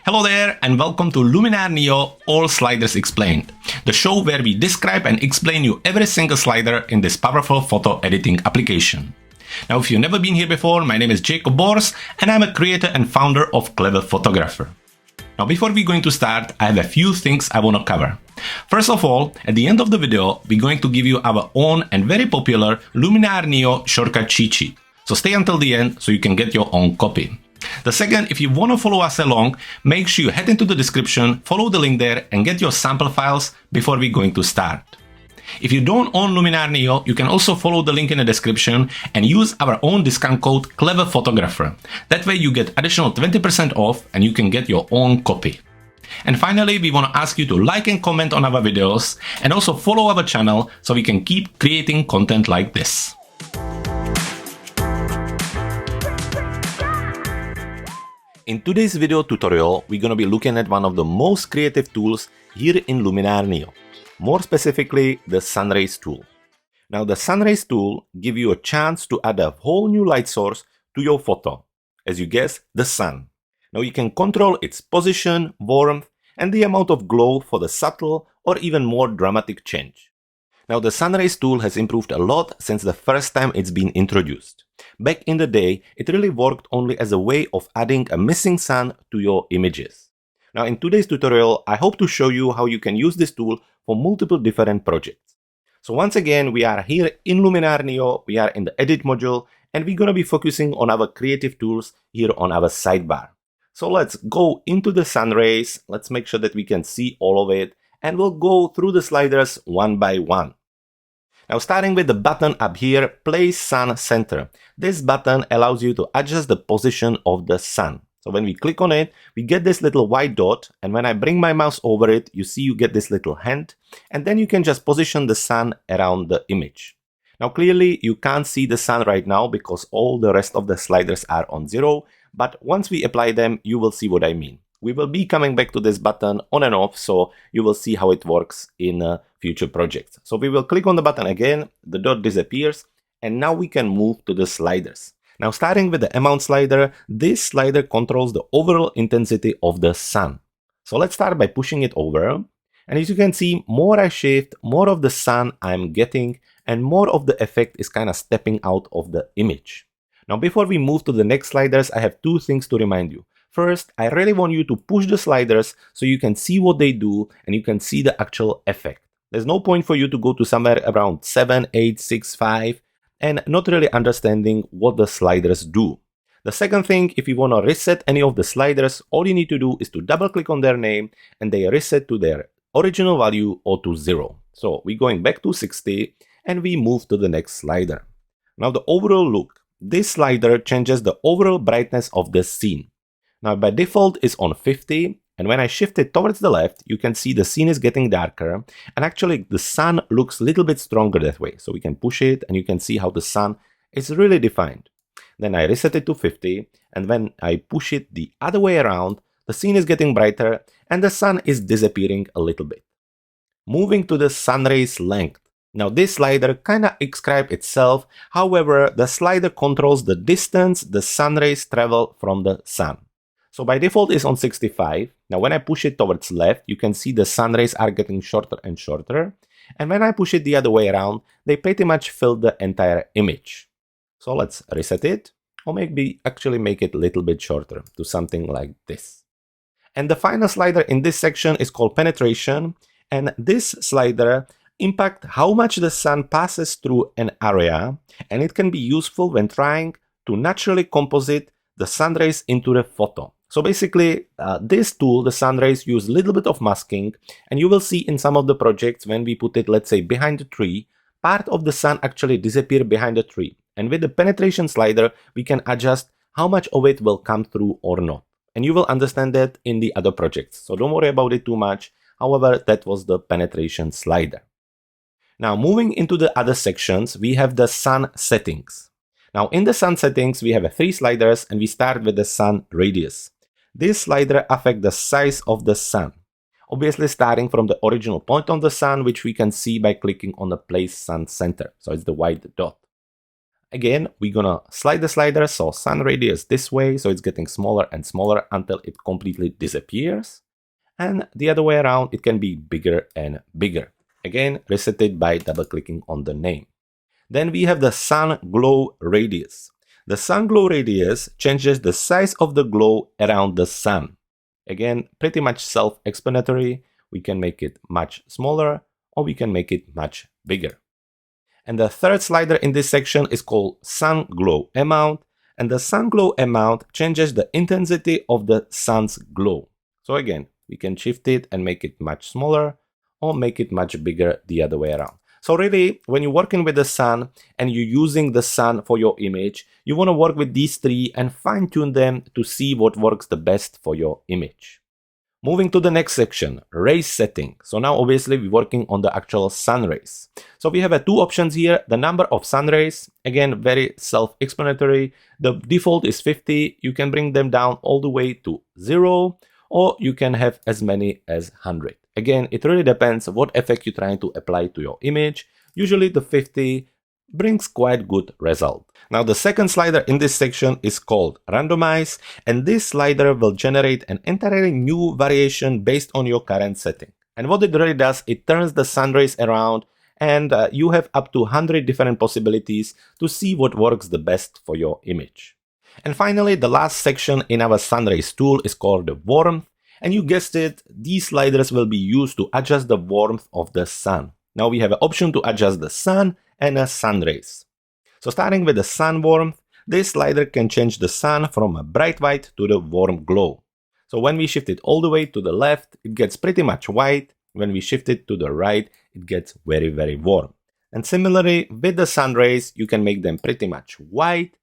Hello there and welcome to Luminar NEO All Sliders Explained, the show where we describe and explain you every single slider in this powerful photo editing application. Now if you've never been here before, my name is Jakub and I'm a creator and founder of Clever Photographer. Now before we're going to start, I have a few things I want to cover. First of all, at the end of the video, we're going to give you our own and very popular Luminar NEO shortcut cheat sheet. So stay until the end so you can get your own copy. The second, if you want to follow us along, make sure you head into the description, follow the link there and get your sample files before we're going to start. If you don't own Luminar NEO, you can also follow the link in the description and use our own discount code Clever Photographer. That way you get additional 20% off and you can get your own copy. And finally, we want to ask you to like and comment on our videos and also follow our channel so we can keep creating content like this. In today's video tutorial, we're going to be looking at one of the most creative tools here in Luminar NEO. More specifically, the Sunrays Tool. Now the Sunrays Tool gives you a chance to add a whole new light source to your photo. As you guess, the sun. Now you can control its position, warmth, and the amount of glow for the subtle or even more dramatic change. Now the Sunrays Tool has improved a lot since the first time it's been introduced. Back in the day, it really worked only as a way of adding a missing sun to your images. Now in today's tutorial, I hope to show you how you can use this tool for multiple different projects. So once again, we are here in Luminar NEO, we are in the edit module, and we're going to be focusing on our creative tools here on our sidebar. So let's go into the Sunrays, let's make sure that we can see all of it, and we'll go through the sliders one by one. Now starting with the button up here, Place Sun Center. This button allows you to adjust the position of the sun. So when we click on it, we get this little white dot, and when I bring my mouse over it, you see you get this little hand, and then you can just position the sun around the image. Now clearly you can't see the sun right now because all the rest of the sliders are on 0, but once we apply them, you will see what I mean. We will be coming back to this button on and off, so you will see how it works in future projects. So we will click on the button again, the dot disappears, and now we can move to the sliders. Now starting with the amount slider, this slider controls the overall intensity of the sun. So let's start by pushing it over, and as you can see, more I shift, more of the sun I'm getting, and more of the effect is kind of stepping out of the image. Now before we move to the next sliders, I have two things to remind you. First, I really want you to push the sliders so you can see what they do and you can see the actual effect. There's no point for you to go to somewhere around 7, 8, 6, 5 and not really understanding what the sliders do. The second thing, if you want to reset any of the sliders, all you need to do is to double click on their name and they reset to their original value or to 0. So we're going back to 60 and we move to the next slider. Now the overall look. This slider changes the overall brightness of the scene. Now by default is on 50, and when I shift it towards the left, you can see the scene is getting darker, and actually the sun looks a little bit stronger that way. So we can push it and you can see how the sun is really defined. Then I reset it to 50, and when I push it the other way around, the scene is getting brighter and the sun is disappearing a little bit. Moving to the sunrays length. Now this slider kind of describes itself, however the slider controls the distance the sun rays travel from the sun. So by default is on 65. Now when I push it towards left, you can see the sun rays are getting shorter and shorter. And when I push it the other way around, they pretty much fill the entire image. So let's reset it, or maybe actually make it a little bit shorter to something like this. And the final slider in this section is called penetration. And this slider impacts how much the sun passes through an area. And it can be useful when trying to naturally composite the sun rays into the photo. So basically, this tool, the Sunrays, use a little bit of masking, and you will see in some of the projects when we put it, let's say, behind the tree, part of the sun actually disappears behind the tree. And with the penetration slider, we can adjust how much of it will come through or not. And you will understand that in the other projects. So don't worry about it too much. However, that was the penetration slider. Now moving into the other sections, we have the sun settings. Now in the sun settings, we have 3 sliders and we start with the sun radius. This slider affects the size of the sun, obviously starting from the original point on the sun, which we can see by clicking on the Place Sun Center. So it's the white dot. Again, we're gonna slide the slider, so sun radius this way, so it's getting smaller and smaller until it completely disappears. And the other way around, it can be bigger and bigger. Again, reset it by double-clicking on the name. Then we have the sun glow radius. The sun glow radius changes the size of the glow around the sun. Again, pretty much self-explanatory. We can make it much smaller or we can make it much bigger. And the third slider in this section is called sun glow amount. And the sun glow amount changes the intensity of the sun's glow. So again, we can shift it and make it much smaller or make it much bigger the other way around. So really, when you're working with the sun and you're using the sun for your image, you want to work with these three and fine-tune them to see what works the best for your image. Moving to the next section, rays setting. So now obviously we're working on the actual sun rays. So we have two options here, the number of sun rays, again very self-explanatory. The default is 50, you can bring them down all the way to 0, or you can have as many as 100. Again, it really depends what effect you're trying to apply to your image. Usually the 50 brings quite good result. Now the second slider in this section is called randomize, and this slider will generate an entirely new variation based on your current setting. And what it really does, it turns the sun rays around, and you have up to 100 different possibilities to see what works the best for your image. And finally, the last section in our Sunrays tool is called the warmth. And you guessed it, these sliders will be used to adjust the warmth of the sun. Now we have an option to adjust the sun and a sun rays. So starting with the sun warmth, this slider can change the sun from a bright white to the warm glow. So when we shift it all the way to the left, it gets pretty much white. When we shift it to the right, it gets very, very warm. And similarly, with the sun rays, you can make them pretty much white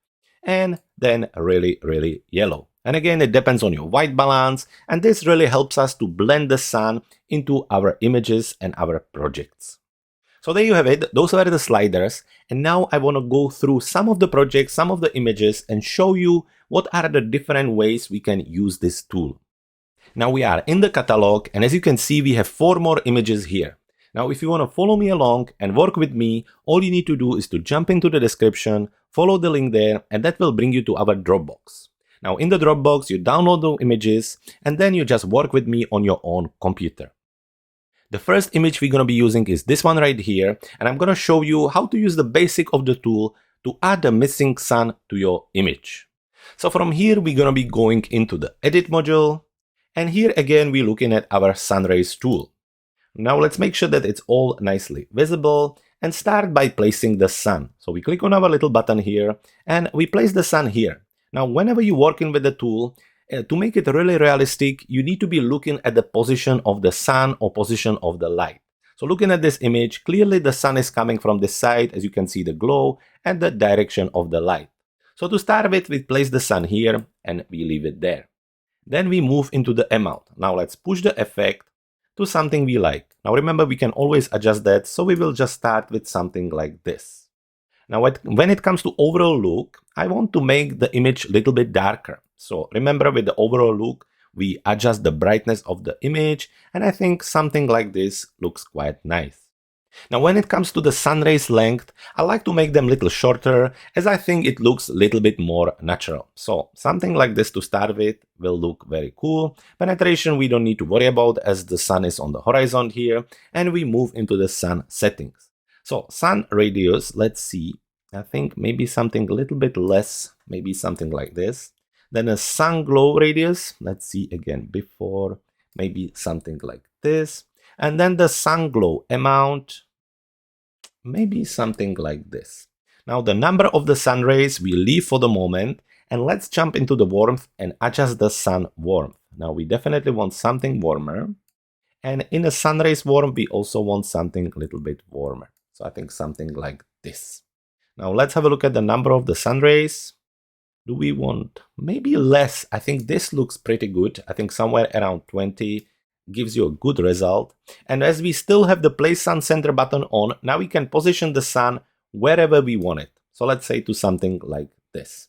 and then really, really yellow. And again, it depends on your white balance, and this really helps us to blend the sun into our images and our projects. So there you have it, those are the sliders, and now I want to go through some of the projects, some of the images, and show you what are the different ways we can use this tool. Now we are in the catalog, and as you can see, we have 4 more images here. Now if you want to follow me along and work with me, all you need to do is to jump into the description, follow the link there, and that will bring you to our Dropbox. Now in the Dropbox, you download the images and then you just work with me on your own computer. The first image we're going to be using is this one right here, and I'm going to show you how to use the basic of the tool to add the missing sun to your image. So from here, we're going to be going into the edit module, and here again, we're looking at our Sunrays tool. Now let's make sure that it's all nicely visible and start by placing the sun. So we click on our little button here and we place the sun here. Now, whenever you're working with the tool, to make it really realistic, you need to be looking at the position of the sun or position of the light. So looking at this image, clearly the sun is coming from this side, as you can see the glow and the direction of the light. So to start with, we place the sun here and we leave it there. Then we move into the amount. Now let's push the effect to something we like. Now remember, we can always adjust that, so we will just start with something like this. Now, when it comes to overall look, I want to make the image a little bit darker. So remember, with the overall look, we adjust the brightness of the image, and I think something like this looks quite nice. Now, when it comes to the sun rays length, I like to make them a little shorter, as I think it looks a little bit more natural. So something like this to start with will look very cool. Penetration we don't need to worry about, as the sun is on the horizon here, and we move into the sun settings. So sun radius, let's see, I think maybe something a little bit less, maybe something like this. Then a sun glow radius, let's see again before, maybe something like this. And then the sun glow amount, maybe something like this. Now the number of the sun rays we leave for the moment, and let's jump into the warmth and adjust the sun warmth. Now we definitely want something warmer, and in a sun rays warmth we also want something a little bit warmer. So I think something like this. Now let's have a look at the number of the sun rays. Do we want maybe less? I think this looks pretty good. I think somewhere around 20 gives you a good result. And as we still have the place sun center button on, now we can position the sun wherever we want it. So let's say to something like this.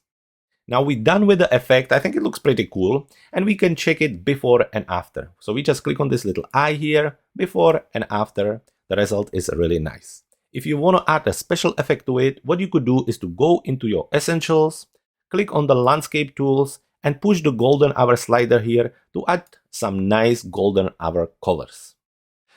Now we're done with the effect. I think it looks pretty cool, and we can check it before and after. So we just click on this little eye here, before and after. The result is really nice. If you want to add a special effect to it, what you could do is to go into your essentials, click on the landscape tools, and push the golden hour slider here to add some nice golden hour colors.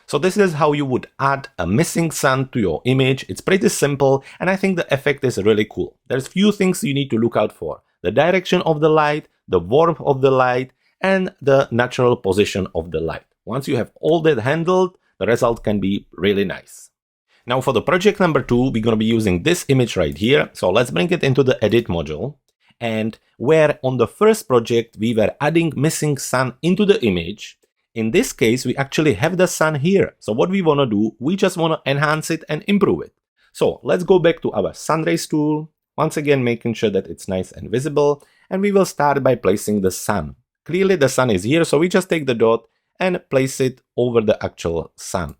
So this is how you would add a missing sun to your image. It's pretty simple, and I think the effect is really cool. There's few things you need to look out for: the direction of the light, the warmth of the light, and the natural position of the light. Once you have all that handled, the result can be really nice. Now for the project number 2, we're going to be using this image right here. So let's bring it into the edit module. And where on the first project we were adding missing sun into the image, in this case we actually have the sun here. So what we want to do, we just want to enhance it and improve it. So let's go back to our Sunrays tool, once again making sure that it's nice and visible, and we will start by placing the sun. Clearly the sun is here, so we just take the dot and place it over the actual sun.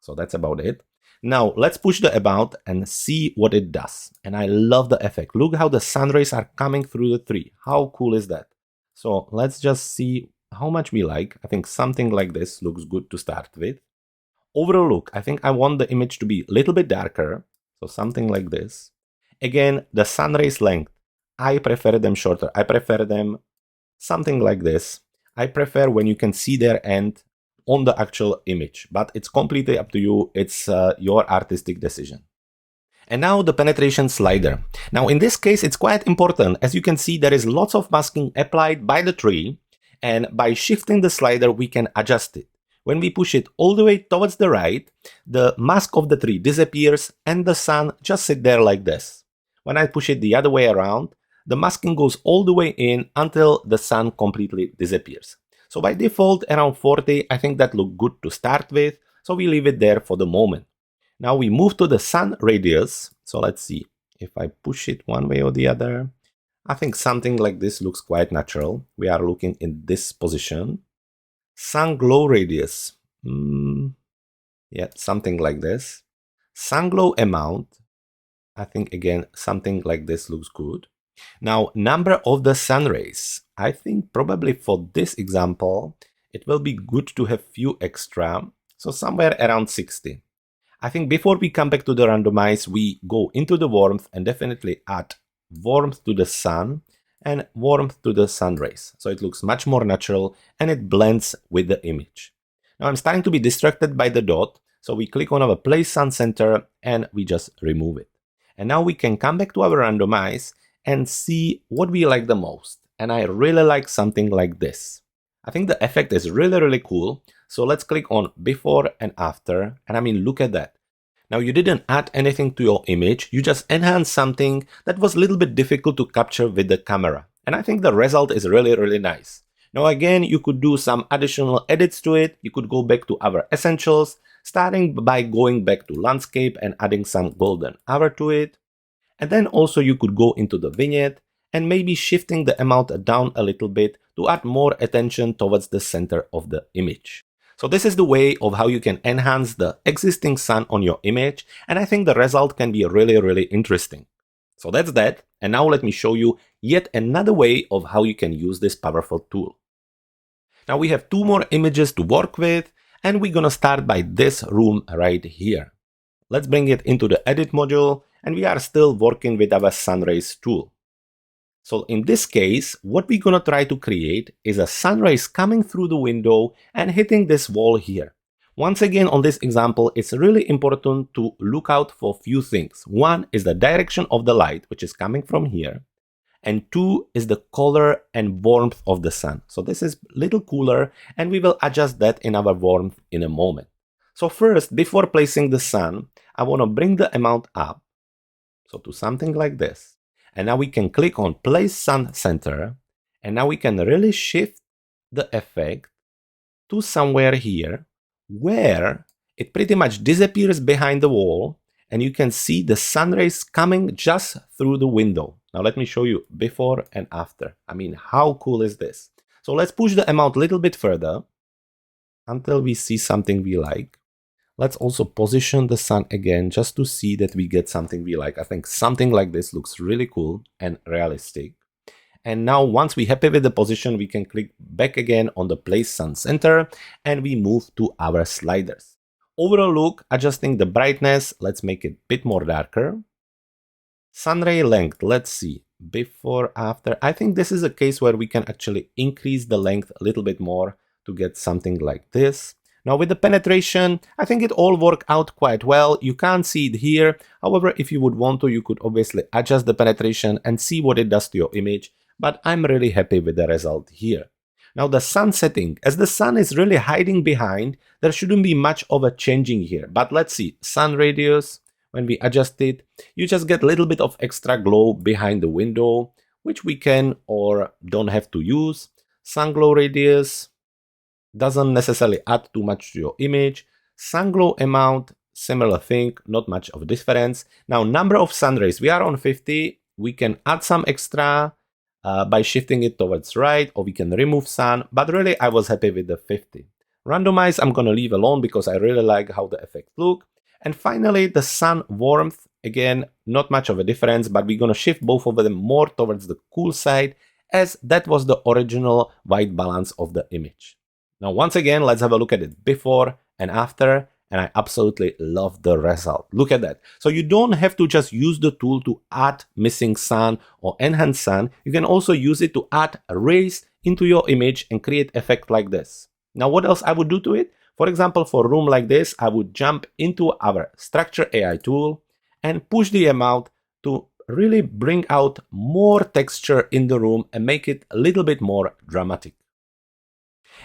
So that's about it. Now let's push the about and see what it does. And I love the effect. Look how the sun rays are coming through the tree. How cool is that? So let's just see how much we like. I think something like this looks good to start with. Overall look, I think I want the image to be a little bit darker. So something like this. Again, the sun rays length, I prefer them shorter. I prefer them something like this. I prefer when you can see their end on the actual image, but it's completely up to you. It's your artistic decision. And now the penetration slider. Now in this case, it's quite important. As you can see, there is lots of masking applied by the tree, and by shifting the slider, we can adjust it. When we push it all the way towards the right, the mask of the tree disappears and the sun just sits there like this. When I push it the other way around, the masking goes all the way in until the sun completely disappears. So by default, around 40, I think that looked good to start with, so we leave it there for the moment. Now we move to the sun radius. So let's see, if I push it one way or the other, I think something like this looks quite natural. We are looking in this position. Sun glow radius, yeah, something like this. Sun glow amount, I think again, something like this looks good. Now, number of the sun rays. I think probably for this example, it will be good to have few extra. So somewhere around 60. I think before we come back to the randomize, we go into the warmth and definitely add warmth to the sun and warmth to the sun rays. So it looks much more natural and it blends with the image. Now I'm starting to be distracted by the dot. So we click on our place sun center and we just remove it. And now we can come back to our randomize and see what we like the most. And I really like something like this. I think the effect is really cool. So let's click on before and after. And I mean, look at that. Now you didn't add anything to your image. You just enhanced something that was a little bit difficult to capture with the camera. And I think the result is really nice. Now again, you could do some additional edits to it. You could go back to our essentials, starting by going back to landscape and adding some golden hour to it. And then also you could go into the vignette and maybe shifting the amount down a little bit to add more attention towards the center of the image. So this is the way of how you can enhance the existing sun on your image, and I think the result can be really interesting. So that's that, and now let me show you yet another way of how you can use this powerful tool. Now we have 2 more images to work with, and we're gonna start by this room right here. Let's bring it into the edit module, and we are still working with our Sunrays tool. So in this case, what we're gonna try to create is a sun rays coming through the window and hitting this wall here. Once again, on this example, it's really important to look out for a few things. 1 is the direction of the light, which is coming from here. And 2 is the color and warmth of the sun. So this is a little cooler, and we will adjust that in our warmth in a moment. So first, before placing the sun, I wanna bring the amount up. So to something like this. And now we can click on place sun center, and now we can really shift the effect to somewhere here where it pretty much disappears behind the wall, and you can see the sun rays coming just through the window. Now let me show you before and after. I mean, how cool is this? So let's push the amount a little bit further until we see something we like. Let's also position the sun again just to see that we get something we like. I think something like this looks really cool and realistic. And now once we're happy with the position, we can click back again on the place sun center and we move to our sliders. overall look, adjusting the brightness, let's make it a bit more darker. Sunray length, let's see, before, after. I think this is a case where we can actually increase the length a little bit more to get something like this. Now with the penetration, I think it all worked out quite well. You can't see it here. However, if you would want to, you could obviously adjust the penetration and see what it does to your image. But I'm really happy with the result here. Now the sun setting, as the sun is really hiding behind, there shouldn't be much of a changing here. But let's see, sun radius, when we adjust it, you just get a little bit of extra glow behind the window, which we can or don't have to use. Sun glow radius doesn't necessarily add too much to your image. Sun glow amount, similar thing, not much of a difference. Now number of sun rays, we are on 50. We can add some extra by shifting it towards right, or we can remove sun, but really I was happy with the 50. Randomize, I'm gonna leave alone because I really like how the effects look. And finally, the sun warmth, again, not much of a difference, but we're gonna shift both of them more towards the cool side, as that was the original white balance of the image. Now, once again, let's have a look at it before and after, and I absolutely love the result. Look at that. So you don't have to just use the tool to add missing sun or enhance sun. You can also use it to add rays into your image and create effect like this. Now, what else I would do to it? For example, for a room like this, I would jump into our Structure AI tool and push the amount to really bring out more texture in the room and make it a little bit more dramatic.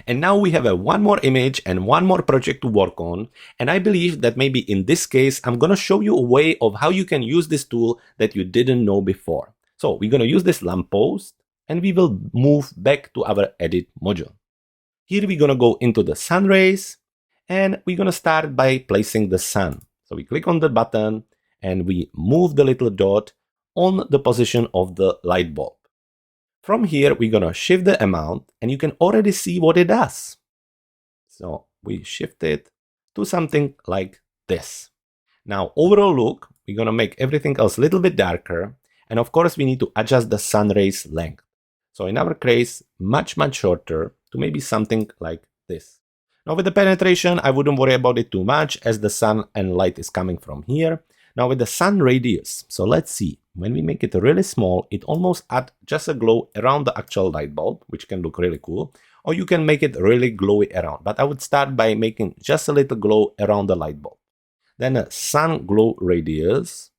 And now we have one more image and one more project to work on. And I believe that maybe in this case, I'm going to show you a way of how you can use this tool that you didn't know before. So we're going to use this lamppost and we will move back to our edit module. Here we're going to go into the sun rays and we're going to start by placing the sun. So we click on the button and we move the little dot on the position of the light bulb. From here, we're going to shift the amount and you can already see what it does. So we shift it to something like this. Now, overall look, we're going to make everything else a little bit darker. And of course, we need to adjust the sun rays length. So in our case, much shorter to maybe something like this. Now with the penetration, I wouldn't worry about it too much as the sun and light is coming from here. Now with the sun radius, so let's see, when we make it really small, it almost adds just a glow around the actual light bulb, which can look really cool, or you can make it really glowy around. But I would start by making just a little glow around the light bulb. Then a sun glow radius,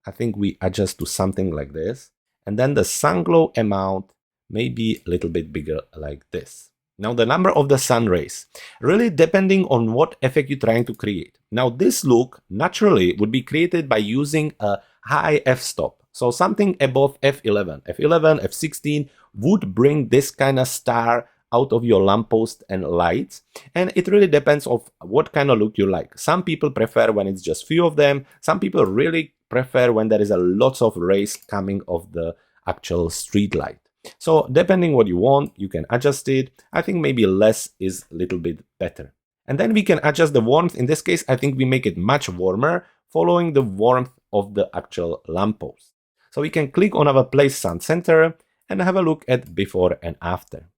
I think we adjust to something like this. And then the sun glow amount may be a little bit bigger like this. Now the number of the sun rays, really depending on what effect you're trying to create. Now this look naturally would be created by using a high f-stop. So something above f11. f11, f16 would bring this kind of star out of your lamppost and lights. And it really depends on what kind of look you like. Some people prefer when it's just few of them. Some people really prefer when there is a lots of rays coming off the actual street light. So depending what you want, you can adjust it. I think maybe less is a little bit better. And then we can adjust the warmth. In this case, I think we make it much warmer, following the warmth of the actual lamppost. So we can click on our Place Sun Center and have a look at before and after.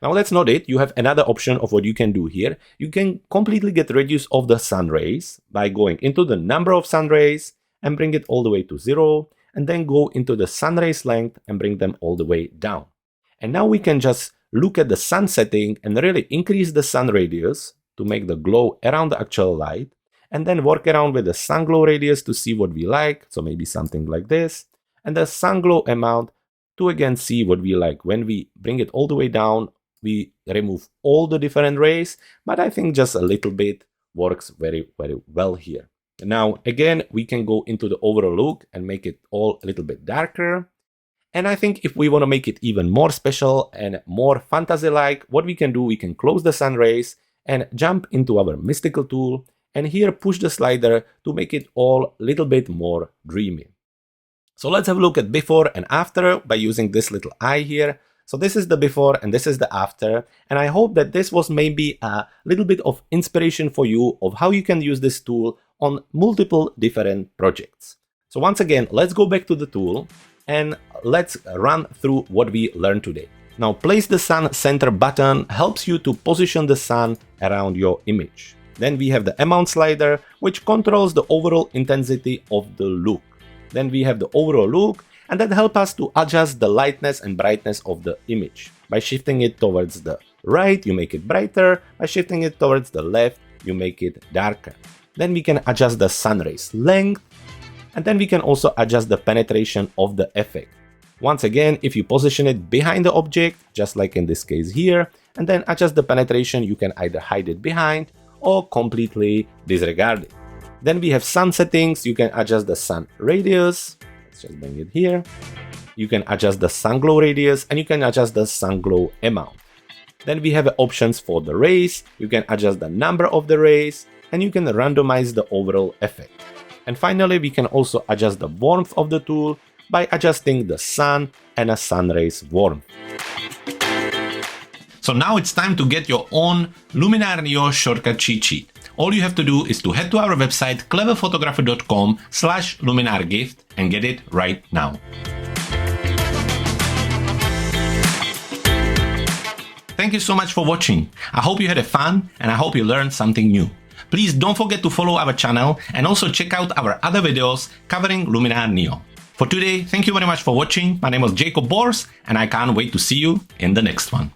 Now that's not it. You have another option of what you can do here. You can completely get rid of the sun rays by going into the number of sun rays and bring it all the way to 0. And then go into the sun rays length and bring them all the way down. And now we can just look at the sun setting and really increase the sun radius to make the glow around the actual light, and then work around with the sun glow radius to see what we like. So maybe something like this, and the sun glow amount to again see what we like. When we bring it all the way down, we remove all the different rays, but I think just a little bit works very well here. Now, again, we can go into the overall look and make it all a little bit darker. And I think if we want to make it even more special and more fantasy-like, what we can do, we can close the sun rays and jump into our mystical tool. And here push the slider to make it all a little bit more dreamy. So let's have a look at before and after by using this little eye here. So this is the before and this is the after. And I hope that this was maybe a little bit of inspiration for you of how you can use this tool on multiple different projects. So once again, let's go back to the tool and let's run through what we learned today. Now, place the sun center button helps you to position the sun around your image. Then we have the amount slider, which controls the overall intensity of the look. Then we have the overall look, and that helps us to adjust the lightness and brightness of the image. By shifting it towards the right, you make it brighter. By shifting it towards the left, you make it darker. Then we can adjust the sun rays length, and then we can also adjust the penetration of the effect. Once again, if you position it behind the object, just like in this case here, and then adjust the penetration, you can either hide it behind or completely disregard it. Then we have sun settings. You can adjust the sun radius. Let's just bring it here. You can adjust the sun glow radius, and you can adjust the sun glow amount. Then we have options for the rays. You can adjust the number of the rays, and you can randomize the overall effect. And finally, we can also adjust the warmth of the tool by adjusting the sun and a sun rays warmth. So now it's time to get your own Luminar NEO shortcut cheat sheet. All you have to do is to head to our website cleverphotography.com/luminargift and get it right now. Thank you so much for watching. I hope you had fun and I hope you learned something new. Please don't forget to follow our channel and also check out our other videos covering Luminar NEO. For today, thank you very much for watching. My name was Jakub and I can't wait to see you in the next one.